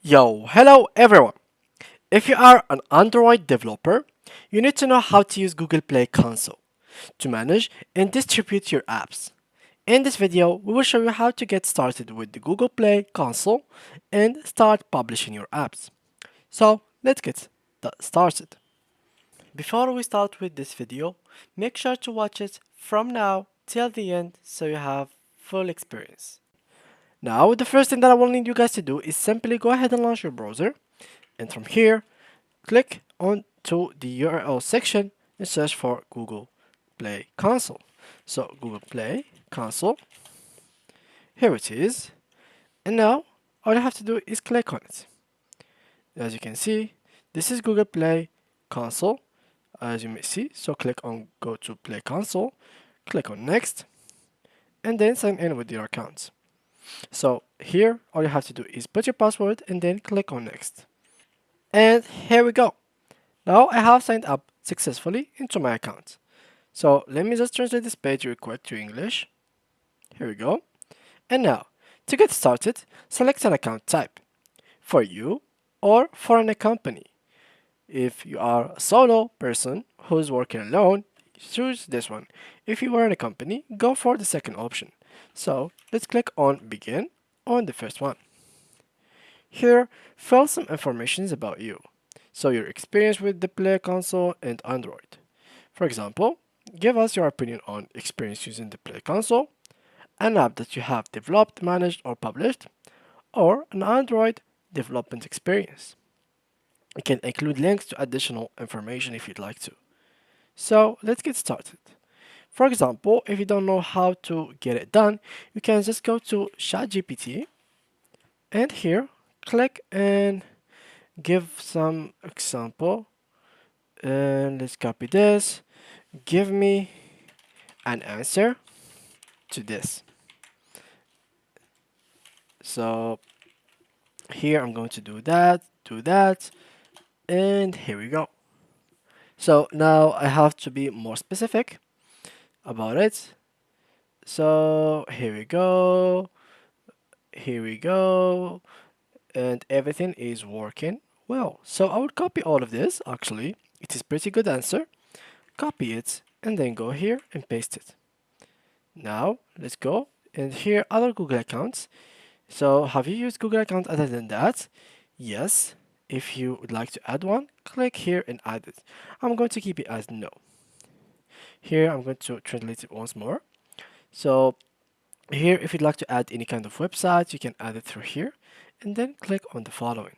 Yo, hello everyone! If you are an Android developer, you need to know how to use Google Play Console to manage and distribute your apps. In this video, we will show you how to get started with the Google Play Console and start publishing your apps. So, let's get started. Before we start with this video, make sure to watch it from now till the end so you have full experience. Now, the first thing that I will need you guys to do is simply go ahead and launch your browser, and from here, click on to the URL section and search for Google Play Console. So Google Play Console, here it is. And now all you have to do is click on it. As you can see, this is Google Play Console, as you may see. So click on Go to Play Console, click on Next, and then sign in with your account. So here, all you have to do is put your password and then click on Next. And here we go. Now I have signed up successfully into my account. So let me just translate this page real quick to English. Here we go. And now, to get started, select an account type for you or for a company. If you are a solo person who's working alone, choose this one. If you are in a company, go for the second option. So let's click on Begin on the first one. Here, fill some information about you. So your experience with the Play Console and Android. For example, give us your opinion on experience using the Play Console, an app that you have developed, managed, or published, or an Android development experience. You can include links to additional information if you'd like to. So let's get started. For example, if you don't know how to get it done, you can just go to ChatGPT and here click and give some example. And let's copy this. Give me an answer to this. So here I'm going to do that, and here we go. So now I have to be more specific about it. So here we go, and everything is working well. So I would copy all of this, actually. It is pretty good answer. Copy it, and then go here and paste it. Now, let's go, and here other Google accounts. So have you used Google account other than that? Yes. If you would like to add one, click here and add it. I'm going to keep it as no. Here I'm going to translate it once more. So here, if you'd like to add any kind of website, you can add it through here and then click on the following.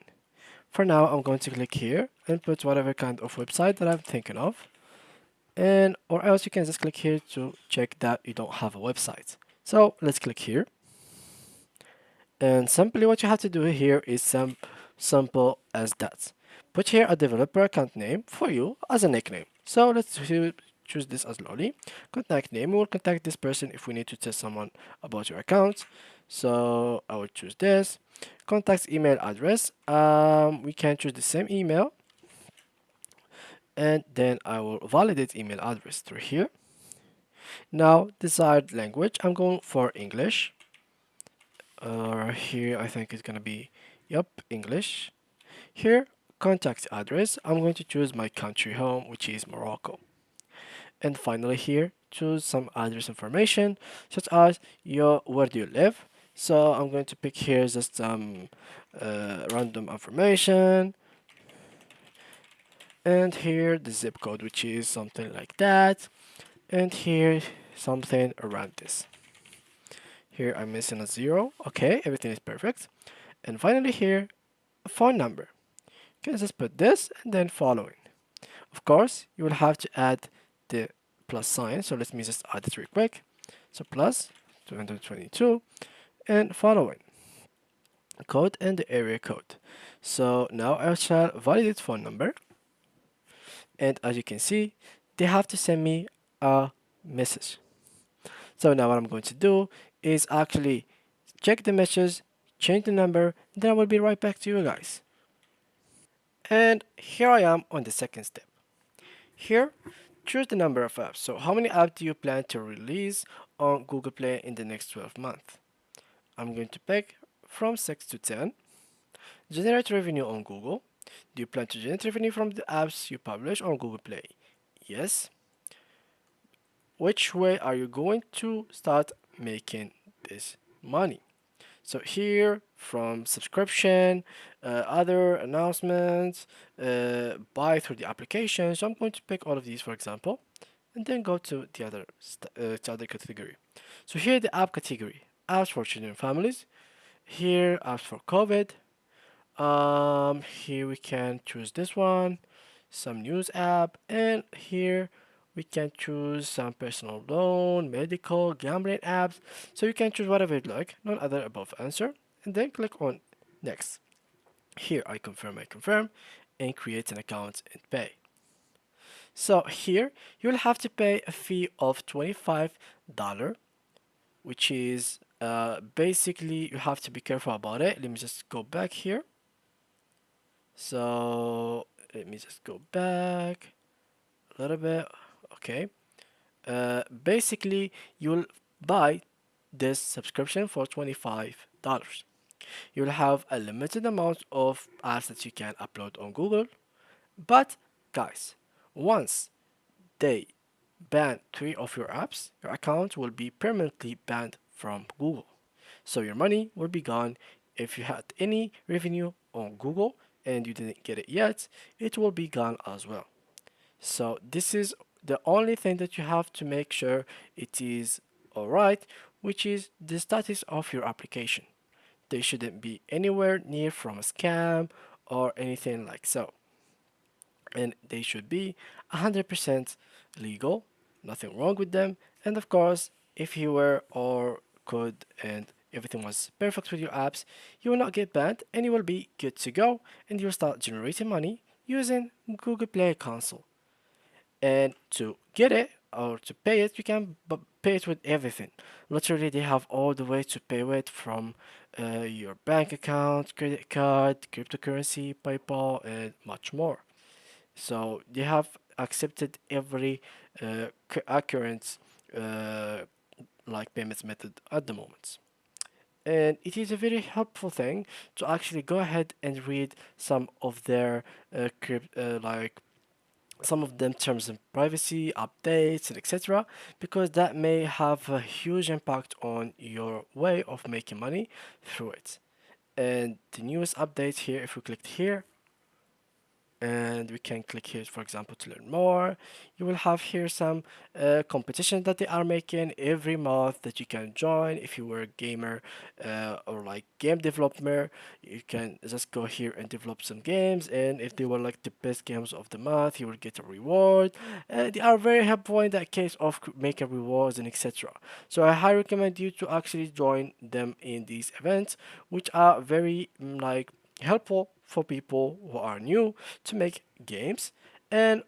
For now, I'm going to click here and put whatever kind of website that I'm thinking of. And or else you can just click here to check that you don't have a website. So let's click here. And simply what you have to do here is simple as that. Put here a developer account name for you as a nickname. So let's choose this as Lolly. Contact name, we will contact this person if we need to tell someone about your account. So I will choose this. Contact email address. We can choose the same email. And then I will validate email address through here. Now desired language, I'm going for English. Here I think it's gonna be, yep, English. Here, contact address, I'm going to choose my country home, which is Morocco. And finally here, choose some address information, such as where do you live. So I'm going to pick here just some random information. And here the zip code, which is something like that. And here something around this. Here I'm missing a zero. Okay, everything is perfect. And finally here, a phone number. You can just put this and then following. Of course, you will have to add the plus sign. So let me just add it real quick. So plus 222 and following code and the area code. So now I shall validate phone number. And as you can see, they have to send me a message. So now what I'm going to do is actually check the message, change the number, then I will be right back to you guys. And here I am on the second step. Here, choose the number of apps. So how many apps do you plan to release on Google Play in the next 12 months? I'm going to pick from 6 to 10. Generate revenue on Google. Do you plan to generate revenue from the apps you publish on Google Play? Yes. Which way are you going to start making this money? So here, from subscription, other announcements, buy through the application. So I'm going to pick all of these, for example, and then go to the other category. So here, the app category: apps for children and families. Here, apps for COVID. Here we can choose this one, some news app, and here we can choose some personal loan, medical, gambling apps. So you can choose whatever you'd like, none other above answer, and then click on next. Here I confirm, and create an account and pay. So here you'll have to pay a fee of $25, which is basically you have to be careful about it. Let me just go back here. So let me just go back a little bit. Okay. Basically, you'll buy this subscription for $25. You'll have a limited amount of apps that you can upload on Google. But guys, once they ban 3 of your apps, your account will be permanently banned from Google. So your money will be gone. If you had any revenue on Google and you didn't get it yet, it will be gone as well. So this is the only thing that you have to make sure it is alright, which is the status of your application. They shouldn't be anywhere near from a scam or anything like so. And they should be 100% legal, nothing wrong with them. And of course, if you were or could and everything was perfect with your apps, you will not get banned and you will be good to go and you'll start generating money using Google Play Console. And to get it or to pay it, you can pay it with everything. Literally, they have all the way to pay with from your bank account, credit card, cryptocurrency, PayPal, and much more. So they have accepted every current uh, like payments method at the moment. And it is a very helpful thing to actually go ahead and read some of their like some of them terms of privacy, updates, and etc. because that may have a huge impact on your way of making money through it. And the newest update here, if we click here, and we can click here for example to learn more, you will have here some competition that they are making every month that you can join. If you were a gamer or like game developer, you can just go here and develop some games, and if they were like the best games of the month, you will get a reward. They are very helpful in that case of making rewards and etc. So I highly recommend you to actually join them in these events, which are very like helpful for people who are new to make games and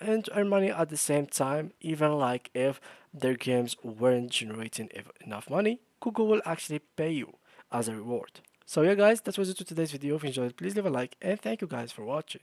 and earn money at the same time. Even like if their games weren't generating enough money, Google will actually pay you as a reward. So yeah guys, that was it to today's video. If you enjoyed, please leave a like and thank you guys for watching.